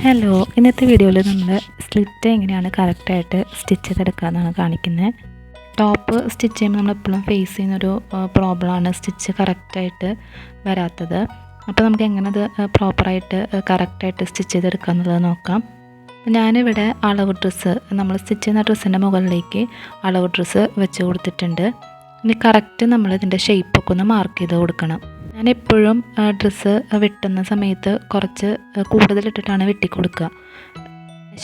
Hello, ഇന്നത്തെ വീഡിയോയിൽ നമ്മൾ സ്ലിറ്റ് എങ്ങനെയാണ് കറക്റ്റായിട്ട് സ്റ്റിച്ച് ചെയ്തെടുക്കാമെന്നാണ് കാണിക്കുന്നത്. ടോപ്പ് സ്റ്റിച്ച് ചെയ്യുമ്പോൾ നമ്മളെപ്പോഴും ഫേസ് ചെയ്യുന്നൊരു പ്രോബ്ലമാണ് സ്റ്റിച്ച് കറക്റ്റായിട്ട് വരാത്തത്. അപ്പോൾ നമുക്ക് എങ്ങനെ അത് പ്രോപ്പറായിട്ട് കറക്റ്റായിട്ട് സ്റ്റിച്ച് ചെയ്തെടുക്കുക എന്നുള്ളത് നോക്കാം. ഞാനിവിടെ അളവ് ഡ്രസ്സ് നമ്മൾ സ്റ്റിച്ച് ചെയ്യുന്ന ഡ്രസ്സിൻ്റെ മുകളിലേക്ക് അളവ് ഡ്രസ്സ് വെച്ച് കൊടുത്തിട്ടുണ്ട്. ഇനി കറക്റ്റ് നമ്മൾ ഇതിൻ്റെ ഷേപ്പൊക്കെ ഒന്ന് മാർക്ക് ചെയ്ത് കൊടുക്കണം. ഞാനെപ്പോഴും ഡ്രസ്സ് വെട്ടുന്ന സമയത്ത് കുറച്ച് കൂടുതലിട്ടിട്ടാണ് വെട്ടിക്കൊടുക്കുക.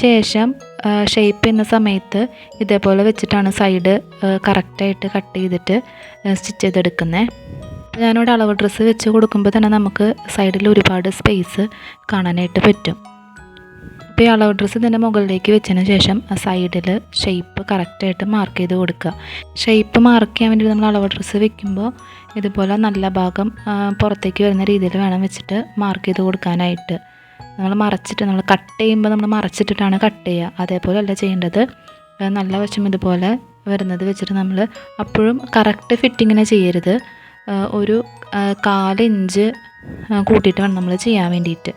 ശേഷം ഷേപ്പ് ചെയ്യുന്ന സമയത്ത് ഇതേപോലെ വെച്ചിട്ടാണ് സൈഡ് കറക്റ്റായിട്ട് കട്ട് ചെയ്തിട്ട് സ്റ്റിച്ച് ചെയ്തെടുക്കുന്നത്. ഞാനിവിടെ അളവ് ഡ്രസ്സ് വെച്ച് കൊടുക്കുമ്പോൾ തന്നെ നമുക്ക് സൈഡിൽ ഒരുപാട് സ്പേസ് കാണാനായിട്ട് പറ്റും. അപ്പോൾ ഈ അളവ് ഡ്രസ്സ് ഇതിൻ്റെ മുകളിലേക്ക് വെച്ചതിന് ശേഷം സൈഡിൽ ഷേപ്പ് കറക്റ്റായിട്ട് മാർക്ക് ചെയ്ത് കൊടുക്കുക. ഷേപ്പ് മാർക്ക് ചെയ്യാൻ വേണ്ടി നമ്മൾ അളവ് ഡ്രസ്സ് വെക്കുമ്പോൾ ഇതുപോലെ നല്ല ഭാഗം പുറത്തേക്ക് വരുന്ന രീതിയിൽ വേണം വെച്ചിട്ട് മാർക്ക് ചെയ്ത് കൊടുക്കാനായിട്ട്. നമ്മൾ കട്ട് ചെയ്യുമ്പോൾ നമ്മൾ മറച്ചിട്ടിട്ടാണ് കട്ട് ചെയ്യുക. അതേപോലെയല്ല ചെയ്യേണ്ടത്. നല്ല വശം ഇതുപോലെ വരുന്നത് വെച്ചിട്ട് നമ്മൾ അപ്പോഴും കറക്റ്റ് ഫിറ്റിങ്ങിനെ ചെയ്യരുത്. ഒരു 1/4 ഇഞ്ച് കൂട്ടിയിട്ട് വേണം നമ്മൾ ചെയ്യാൻ വേണ്ടിയിട്ട്.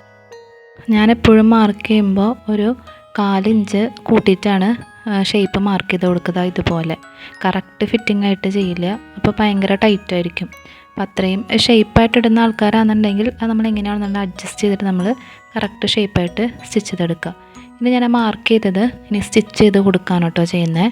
ഞാനെപ്പോഴും മാർക്ക് ചെയ്യുമ്പോൾ ഒരു 1/4 ഇഞ്ച് കൂട്ടിയിട്ടാണ് ഷേപ്പ് മാർക്ക് ചെയ്ത് കൊടുക്കുക. ഇതുപോലെ കറക്റ്റ് ഫിറ്റിംഗ് ആയിട്ട് ചെയ്യില്ല, അപ്പോൾ ഭയങ്കര ടൈറ്റായിരിക്കും. അപ്പോൾ അത്രയും ഷേപ്പായിട്ട് ഇടുന്ന ആൾക്കാരാണെന്നുണ്ടെങ്കിൽ അത് നമ്മൾ എങ്ങനെയാണെന്നുള്ള അഡ്ജസ്റ്റ് ചെയ്തിട്ട് നമ്മൾ കറക്റ്റ് ഷേപ്പായിട്ട് സ്റ്റിച്ച് ചെയ്തെടുക്കുക. ഇനി ഞാൻ മാർക്ക് ചെയ്തത് ഇനി സ്റ്റിച്ച് ചെയ്ത് കൊടുക്കാണ് കേട്ടോ ചെയ്യുന്നത്.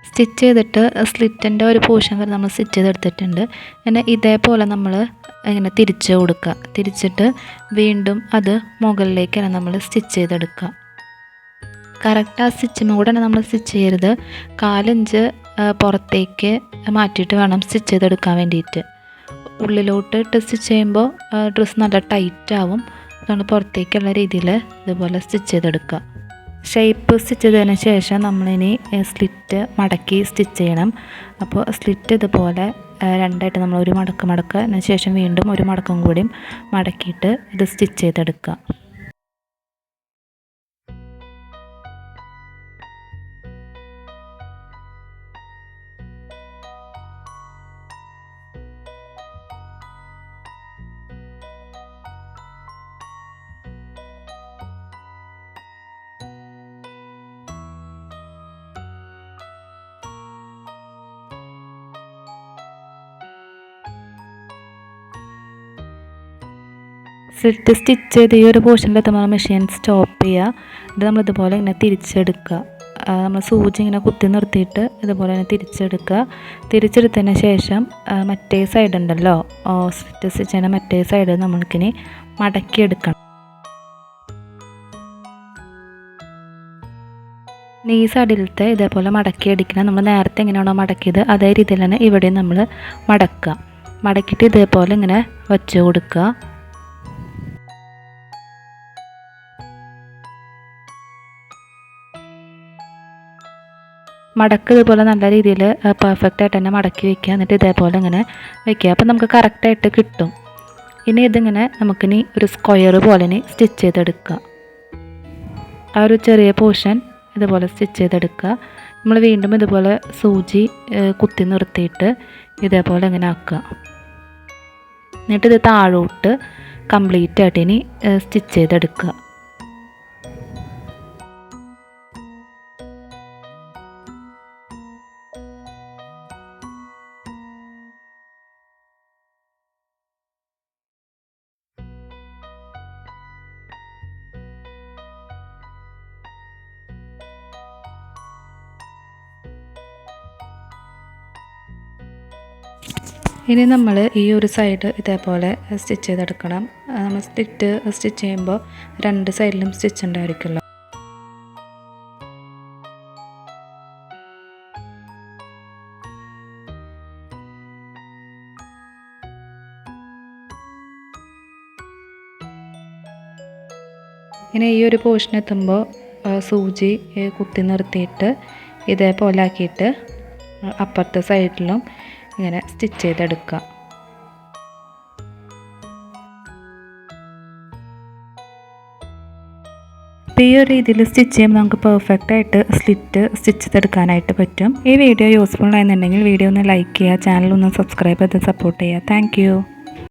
സ്റ്റിച്ച് ചെയ്തിട്ട് സ്ലിറ്റിൻ്റെ ഒരു പോർഷൻ വരെ നമ്മൾ സ്റ്റിച്ച് ചെയ്തെടുത്തിട്ടുണ്ട്. പിന്നെ ഇതേപോലെ നമ്മൾ ഇങ്ങനെ തിരിച്ച് കൊടുക്കുക. തിരിച്ചിട്ട് വീണ്ടും അത് മുകളിലേക്ക് തന്നെ നമ്മൾ സ്റ്റിച്ച് ചെയ്തെടുക്കുക. കറക്റ്റ് ആ സ്റ്റിച്ചിന് കൂടെ തന്നെ നമ്മൾ സ്റ്റിച്ച് ചെയ്യരുത്. 1/4 ഇഞ്ച് പുറത്തേക്ക് മാറ്റിയിട്ട് വേണം സ്റ്റിച്ച് ചെയ്തെടുക്കാൻ വേണ്ടിയിട്ട്. ഉള്ളിലോട്ട് ഇട്ട് സ്റ്റിച്ച് ചെയ്യുമ്പോൾ ഡ്രസ്സ് നല്ല ടൈറ്റ് ആവും. അതുകൊണ്ട് പുറത്തേക്കുള്ള രീതിയിൽ ഇതുപോലെ സ്റ്റിച്ച് ചെയ്തെടുക്കുക. ഷേപ്പ് സ്റ്റിച്ച് ചെയ്തതിന് ശേഷം നമ്മളിനി സ്ലിറ്റ് മടക്കി സ്റ്റിച്ച് ചെയ്യണം. അപ്പോൾ സ്ലിറ്റ് ഇതുപോലെ രണ്ടായിട്ട് നമ്മൾ ഒരു മടക്കുക, അതിന് ശേഷം വീണ്ടും ഒരു മടക്കം കൂടിയും മടക്കിയിട്ട് ഇത് സ്റ്റിച്ച് ചെയ്തെടുക്കുക. സ്ലിറ്റ് സ്റ്റിച്ച് ചെയ്ത് ഈ ഒരു പോർഷനിലെത്തുമ്പോൾ മെഷീൻ സ്റ്റോപ്പ് ചെയ്യുക. ഇത് നമ്മളിതുപോലെ ഇങ്ങനെ തിരിച്ചെടുക്കുക. നമ്മൾ സൂചി ഇങ്ങനെ കുത്തി നിർത്തിയിട്ട് ഇതുപോലെ തന്നെ തിരിച്ചെടുത്തതിന് ശേഷം മറ്റേ സൈഡ് ഉണ്ടല്ലോ, സ്ലിറ്റ് സ്റ്റിച്ച് ചെയ്യുന്ന മറ്റേ സൈഡ് നമ്മൾക്കിനി മടക്കിയെടുക്കണം. ഈ സൈഡിലത്തെ ഇതേപോലെ മടക്കിയെടുക്കണം. നമ്മൾ നേരത്തെ എങ്ങനെയാണോ മടക്കിയത് അതേ രീതിയിൽ തന്നെ ഇവിടെ നമ്മൾ മടക്കിയിട്ട് ഇതേപോലെ ഇങ്ങനെ വച്ച് കൊടുക്കുക. മടക്ക് ഇതുപോലെ നല്ല രീതിയിൽ പെർഫെക്റ്റ് ആയിട്ട് തന്നെ മടക്കി വയ്ക്കുക. എന്നിട്ട് ഇതേപോലെ ഇങ്ങനെ വയ്ക്കുക. അപ്പം നമുക്ക് കറക്റ്റായിട്ട് കിട്ടും. ഇനി ഇതിങ്ങനെ നമുക്കിനി ഒരു സ്ക്വയർ പോലെ ഇനി സ്റ്റിച്ച് ചെയ്തെടുക്കുക. ആ ഒരു ചെറിയ പോർഷൻ ഇതുപോലെ സ്റ്റിച്ച് ചെയ്തെടുക്കുക. നമ്മൾ വീണ്ടും ഇതുപോലെ സൂചി കുത്തി നിർത്തിയിട്ട് ഇതേപോലെ ഇങ്ങനെ ആക്കുക. എന്നിട്ട് ഇത് താഴോട്ട് കംപ്ലീറ്റ് ആയിട്ട് ഇനി സ്റ്റിച്ച് ചെയ്തെടുക്കുക. ഇനി നമ്മൾ ഈ ഒരു സൈഡ് ഇതേപോലെ സ്റ്റിച്ച് ചെയ്തെടുക്കണം. നമ്മൾ സ്റ്റിച്ച് ചെയ്യുമ്പോൾ 2 സൈഡിലും സ്റ്റിച്ച് ഉണ്ടായിരിക്കുമല്ലോ. ഇനി ഈ ഒരു പോർഷൻ എത്തുമ്പോൾ സൂചി കുത്തി നിർത്തിയിട്ട് ഇതേപോലെ ആക്കിയിട്ട് അപ്പുറത്തെ സൈഡിലും ഇങ്ങനെ സ്റ്റിച്ച് ചെയ്തെടുക്കുക. അപ്പോൾ ഈ ഒരു രീതിയിൽ സ്റ്റിച്ച് ചെയ്യുമ്പോൾ നമുക്ക് പെർഫെക്റ്റ് ആയിട്ട് സ്റ്റിച്ച് ചെയ്തെടുക്കാനായിട്ട് പറ്റും. ഈ വീഡിയോ യൂസ്ഫുൾ ആയെന്നുണ്ടെങ്കിൽ വീഡിയോ ഒന്ന് ലൈക്ക് ചെയ്യുക, ചാനൽ ഒന്ന് സബ്സ്ക്രൈബ് ചെയ്ത് സപ്പോർട്ട് ചെയ്യുക. താങ്ക്